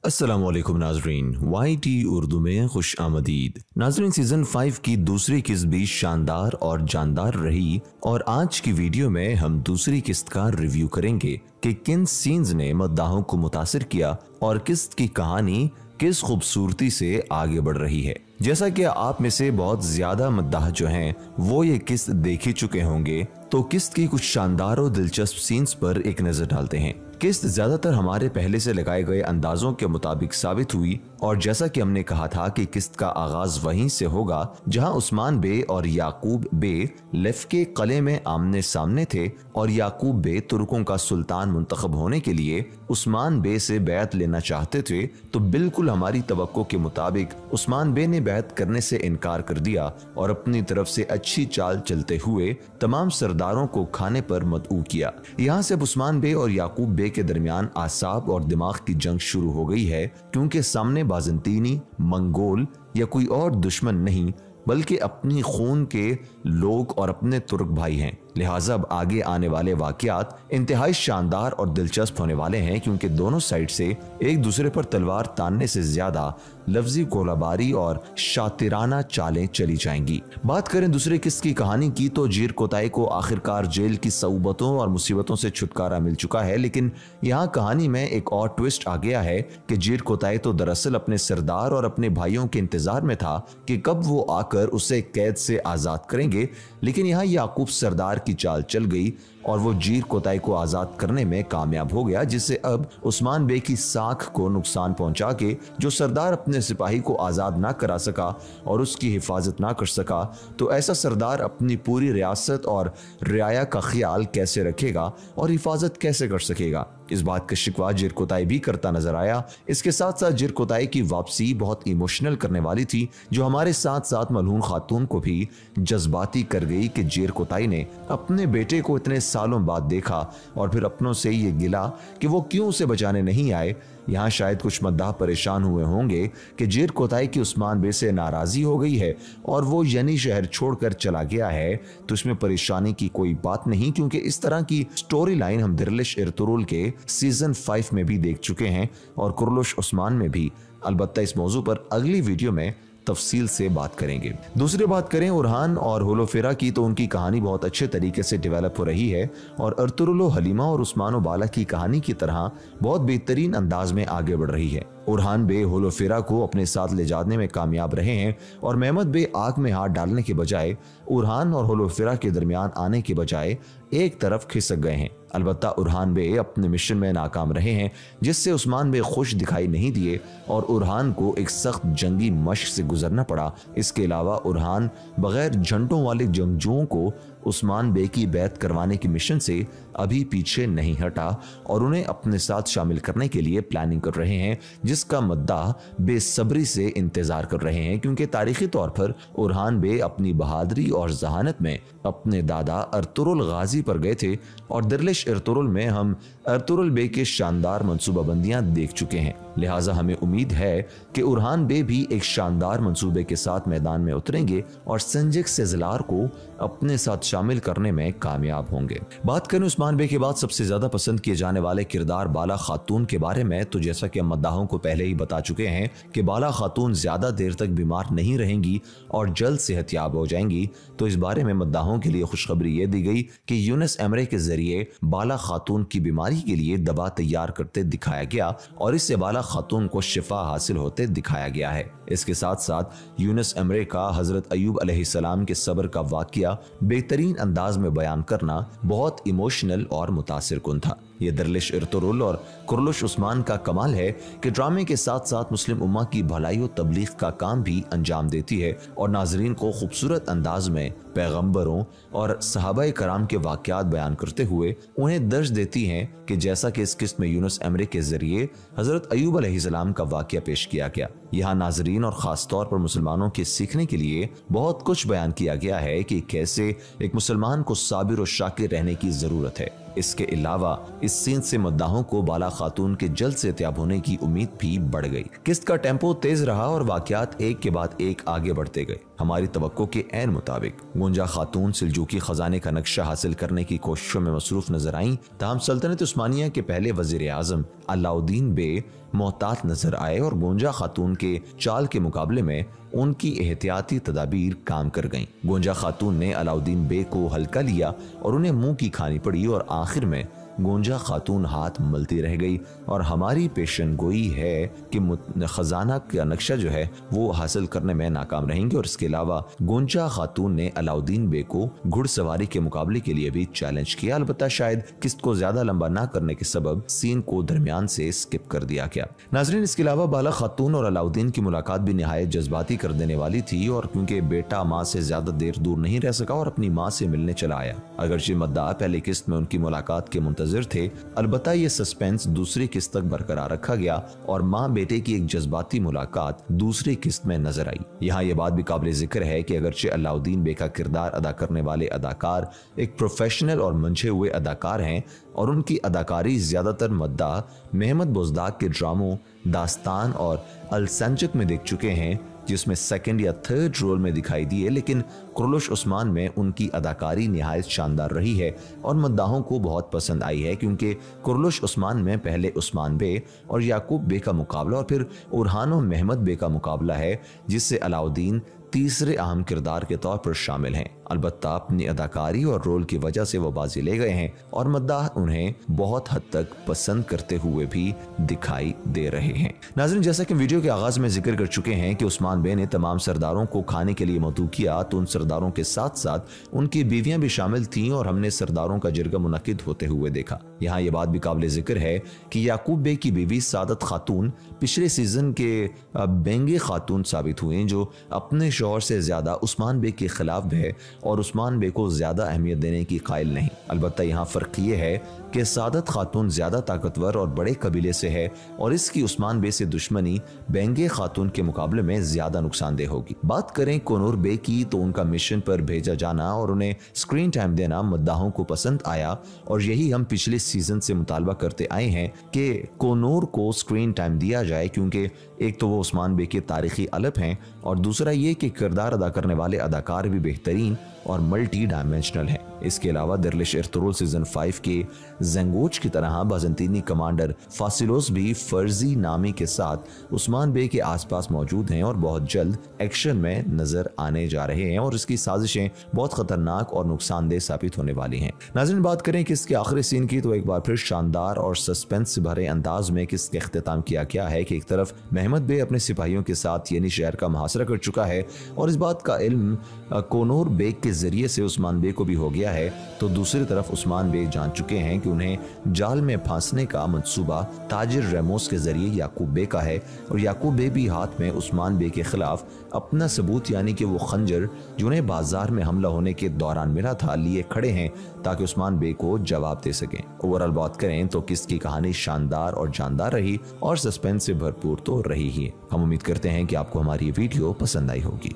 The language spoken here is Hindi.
अस्सलामुअलैकुम नाजरीन, YT उर्दू में खुश आमदीद। नाजरीन, सीजन 5 की दूसरी किस्त भी शानदार और जानदार रही और आज की वीडियो में हम दूसरी किस्त का रिव्यू करेंगे कि किन सीन्स ने मद्दाहों को मुतासिर किया और किस्त की कहानी किस खूबसूरती से आगे बढ़ रही है। जैसा कि आप में से बहुत ज्यादा मद्दाह जो हैं वो ये किस्त देख ही चुके होंगे, तो किस्त की कुछ शानदार और दिलचस्प सीन्स पर एक नजर डालते हैं। किस्त ज्यादातर हमारे पहले से लगाए गए अंदाजों के मुताबिक साबित हुई और जैसा कि हमने कहा था कि किस्त का आगाज वहीं से होगा जहां उस्मान बे और याकूब बे लेफ के किले में आमने सामने थे और याकूब बे तुर्कों का सुल्तान मुंतखब होने के लिए उस्मान बे से बैत लेना चाहते थे। तो बिल्कुल हमारी तवक्को के मुताबिक उस्मान बे ने बैत करने से इनकार कर दिया और अपनी तरफ से अच्छी चाल चलते हुए तमाम सरदारों को खाने पर मदऊ किया। यहाँ से उस्मान बे और याकूब बे के दरमियान आसाब और दिमाग की जंग शुरू हो गई है, क्योंकि सामने बाज़ंतीनी, मंगोल या कोई और दुश्मन नहीं बल्कि अपनी खून के लोग और अपने तुर्क भाई हैं। लिहाजा अब आगे आने वाले वाकयात इंतहाई शानदार और दिलचस्प होने वाले हैं, क्योंकि दोनों साइड से एक दूसरे पर तलवार तानने से ज्यादा लफ्जी गोलाबारी और शातिराना चालें चली जाएंगी। बात करें दूसरे किस्त की कहानी की, तो जीर कोताई को आखिरकार जेल की सऊबतों और मुसीबतों से छुटकारा मिल चुका है, लेकिन यहाँ कहानी में एक और ट्विस्ट आ गया है कि जीर कोताई तो दरअसल अपने सरदार और अपने भाइयों के इंतजार में था कि कब वो आकर उसे कैद से आजाद करेंगे, लेकिन यहाँ याकूब सरदार की चाल चल गई और वो जीर कोताई को आजाद करने में कामयाब हो गया, जिससे अब उस्मान बे की साख को नुकसान पहुंचा के जो सरदार अपने सिपाही को आजाद ना करा सका और उसकी हिफाजत ना कर सका, तो ऐसा सरदार अपनी पूरी रियासत और रियाया का ख्याल कैसे रखेगा और हिफाजत कैसे कर सकेगा। इस बात का शिकवा जीर कोताई भी करता नजर आया। इसके साथ साथ जीर कोताई की वापसी बहुत इमोशनल करने वाली थी, जो हमारे साथ साथ मलहून खातून को भी जज्बाती कर गई कि जीर कोताई ने अपने बेटे को इतने सालों बाद देखा और फिर अपनों से ये गिला कि वो क्यों उसे बचाने नहीं आए। यहाँ शायद कुछ मद्दाह परेशान हुए होंगे कि जीर कोताई की उस्मान बे से नाराजी हो गई है और वो यनी शहर छोड़कर चला गया है, तो इसमें परेशानी की कोई बात नहीं, क्योंकि इस तरह की स्टोरी लाइन हम दिरलिश इरतुरुल के सीजन 5 में भी देख चुके हैं और कुरलुश उस्मान में भी। अलबत्ता इस मौजू पर अगली वीडियो में तफसील से बात करेंगे। दूसरी बात करें उरहान और होलोफेरा की, तो उनकी कहानी बहुत अच्छे तरीके से डेवलप हो रही है और अर्तुरुल, हलीमा और उस्मान बाला की कहानी की तरह बहुत बेहतरीन अंदाज में आगे बढ़ रही है। उरहान बे होलोफेरा को अपने साथ ले जाने में कामयाब रहे हैं और मेहमद बे आग में हाथ डालने के बजाय उरहान और होलोफेरा के दरमियान आने के बजाय एक तरफ खिसक गए हैं। अलबत्ता उरहान बे अपने मिशन में नाकाम रहे हैं, जिससे उस्मान बे खुश दिखाई नहीं दिए और उरहान को एक सख्त जंगी मश्क से गुजरना पड़ा। इसके अलावा उरहान बगैर झंडों वाले जंगजुओं को उस्मान बे की बैत करवाने की मिशन से अभी पीछे नहीं हटा और उन्हें अपने साथ शामिल करने के लिए प्लानिंग कर रहे हैं, जिसका मद्दाह बेसब्री से इंतजार कर रहे हैं, क्योंकि तारीखी तौर पर उरहान बे अपनी बहादुरी और जहानत में अपने दादा अर्तुरुल गाजी पर गए थे और दिरलिश अर्तुरुल में हम अर्तुरुल बे के शानदार मनसूबाबंदियां देख चुके हैं। लिहाजा हमें उम्मीद है कि उरहान बे भी एक शानदार मंसूबे के साथ मैदान में उतरेंगे और संजक सेजलार को अपने साथ शामिल करने में कामयाब होंगे। बात करें उस्मान बे के बाद सबसे ज्यादा पसंद किए जाने वाले किरदार बाला खातून के बारे में, तो जैसा कि हम मद्दाहों को पहले ही बता चुके हैं कि बाला खातून ज्यादा देर तक बीमार नहीं रहेंगी और जल्द सेहतयाब हो जाएंगी। तो इस बारे में मद्दाहों के लिए खुशखबरी ये दी गई कि यूनुस एमरे के जरिए बाला खातून की बीमारी के लिए दवा तैयार करते दिखाया गया और इससे बाला खातून को शिफा हासिल होते दिखाया गया है। इसके साथ साथ यूनुस एमरे का हजरत अयूब अलैहिस्सलाम के सब्र का वाकया बेहतरीन अंदाज में बयान करना बहुत इमोशनल और मुतासिर कुन था। ये दिरलिश इरतुरुल और कुरलुश उस्मान का कमाल है कि ड्रामे के साथ साथ मुस्लिम उम्मा की भलाई और तबलीग का काम भी अंजाम देती है और नाजरीन को खूबसूरत अंदाज में पैगंबरों और सहाबाए कराम के वाकयात बयान करते हुए उन्हें दर्ज देती हैं कि जैसा कि इस किस्त में यूनुस एमरे के जरिए हजरत अयूब अलैहिस्सलाम का वाकया पेश किया गया। यहाँ नाजरीन और खास तौर पर मुसलमानों के सीखने के लिए बहुत कुछ बयान किया गया है कि कैसे एक मुसलमान को साबिर और शाकिर रहने की जरूरत है। इसके अलावा इस सीन से मद्दाहों को बाला खातून के जल्द सेहतयाब होने की उम्मीद भी बढ़ गई। किस्त का टेम्पो तेज रहा और वाकयात एक के बाद एक आगे बढ़ते गए। हमारी तवक्को के ऐन मुताबिक गोंजा खातून सिलजूकी खजाने का नक्शा हासिल करने की कोशिशों में मसरूफ नजर आईं। ताहम सल्तनत उस्मानिया के पहले वजीर आजम अलाउद्दीन बे मोहतात नजर आए और गोंजा खातून के चाल के मुकाबले में उनकी एहतियाती तदाबीर काम कर गईं। गोंजा खातून ने अलाउद्दीन बे को हल्का लिया और उन्हें मुंह की खानी पड़ी और आखिर में गोंजा खातून हाथ मलती रह गई और हमारी पेशन गोई है कि खजाना का नक्शा जो है वो हासिल करने में नाकाम रहेंगे। और इसके अलावा गोंजा खातून ने अलाउद्दीन बे को घुड़सवारी के मुकाबले के लिए भी चैलेंज किया। अलबत्ता शायद किस्त को ज्यादा लंबा ना करने के सबब सीन को दरमियान से स्किप कर दिया गया। नाजरीन, इसके अलावा बाला खातून और अलाउद्दीन की मुलाकात भी निहायत जज्बाती कर देने वाली थी और क्योंकि बेटा माँ से ज्यादा देर दूर नहीं रह सका और अपनी माँ से मिलने चला आया। अगरचे मद्दाह पहली किस्त में उनकी मुलाकात के मुंतजिर थे, अलबत्ता ये सस्पेंस दूसरी किस्त तक बरकरार रखा गया और माँ बेटे की एक जज्बाती मुलाकात दूसरी किस्त में नजर आई। यहाँ ये बात भी काबिल जिक्र है कि अगरचे अलाउद्दीन बे का किरदार अदा करने वाले अदाकार एक प्रोफेशनल और मंझे हुए अदाकार हैं और उनकी अदाकारी ज्यादातर मद्दाह महमद बुज़दाक के ड्रामों दास्तान और अल-संजक में देख चुके हैं, जिसमें सेकंड या थर्ड रोल में दिखाई दिए, लेकिन कुरलुश उस्मान में उनकी अदाकारी निहायत शानदार रही है और मद्दाहों को बहुत पसंद आई है क्योंकि कुरलुश उस्मान में पहले उस्मान बे और याकूब बे का मुकाबला और फिर उरहान और महमद बे का मुकाबला है, जिससे अलाउद्दीन तीसरे अहम किरदार के तौर पर शामिल हैं। अलबत्ता अपनी अदाकारी और रोल की वजह से वो बाजी ले गए हैं और मद्दाह उन्हें बहुत हद तक पसंद करते हुए भी दिखाई दे रहे हैं। नाज़रीन, जैसा कि वीडियो के आगाज में जिक्र कर चुके हैं कि उस्मान बे ने तमाम सरदारों को खाने के लिए मदऊ किया, तो उन सरदारों के साथ साथ उनकी बीवियां भी शामिल थीं और हमने सरदारों का जिरगा मुनक्किद होते हुए देखा। यहाँ ये बात भी काबिल जिक्र है कि याकूब बे की बीवी सादत खातून पिछले सीजन के बेंगे खातून साबित हुए, जो अपने शौहर से ज्यादा उस्मान बे के खिलाफ है और उस्मान बे को ज्यादा अहमियत देने की कायल नहीं। अलबत्ता यहाँ फर्क ये है कि सादत खातून ज्यादा ताकतवर और बड़े कबीले से है और इसकी उस्मान बे से दुश्मनी बेंगे खातून के मुकाबले में ज्यादा नुकसानदेह होगी। बात करें कोनूर बे की, तो उनका मिशन पर भेजा जाना और उन्हें स्क्रीन टाइम देना मद्दाहों को पसंद आया और यही हम पिछले सीजन से मुतालबा करते आए हैं कि कोनूर को स्क्रीन टाइम दिया जाए, क्योंकि एक तो वो उस्मान बे के तारीखी अलप हैं और दूसरा ये कि किरदार अदा करने वाले अदाकार भी बेहतरीन और मल्टी डायमेंशनल है। इसके अलावा दरलिश इर्तुगरुल सीजन 5 के ज़ंगोच की तरह बाज़ंतीनी कमांडर फासिलोस भी फर्जी नामी के साथ उस्मान बे के आसपास मौजूद हैं और बहुत जल्द एक्शन में नजर आने जा रहे हैं और इसकी साजिशें बहुत खतरनाक और नुकसानदेह साबित होने वाली हैं। नाज़रीन, बात करें कि इसके आखिरी सीन की, तो एक बार फिर शानदार और सस्पेंस से भरे अंदाज में किसके इख्तिताम किया गया है कि एक तरफ महमद बे अपने सिपाहियों के साथ यानी शहर का मुहासरा कर चुका है और इस बात का इल्म कोनूर बे के जरिए से उस्मान बे को भी हो गया है, तो दूसरी तरफ उस्मान बे जान चुके हैं कि उन्हें जाल में फांसने का मंसूबा ताजिर रेमोस के जरिए याकूब बे का है और याकूब बे भी हाथ में उस्मान बे के खिलाफ अपना सबूत यानी कि वो खंजर जो उन्हें बाजार में हमला होने के दौरान मिला था लिए खड़े हैं ताकि उस्मान बे को जवाब दे सकें। ओवरऑल बात करें तो किसकी कहानी शानदार और जानदार रही और सस्पेंस से भरपूर तो रही ही। हम उम्मीद करते हैं कि आपको हमारी वीडियो पसंद आई होगी।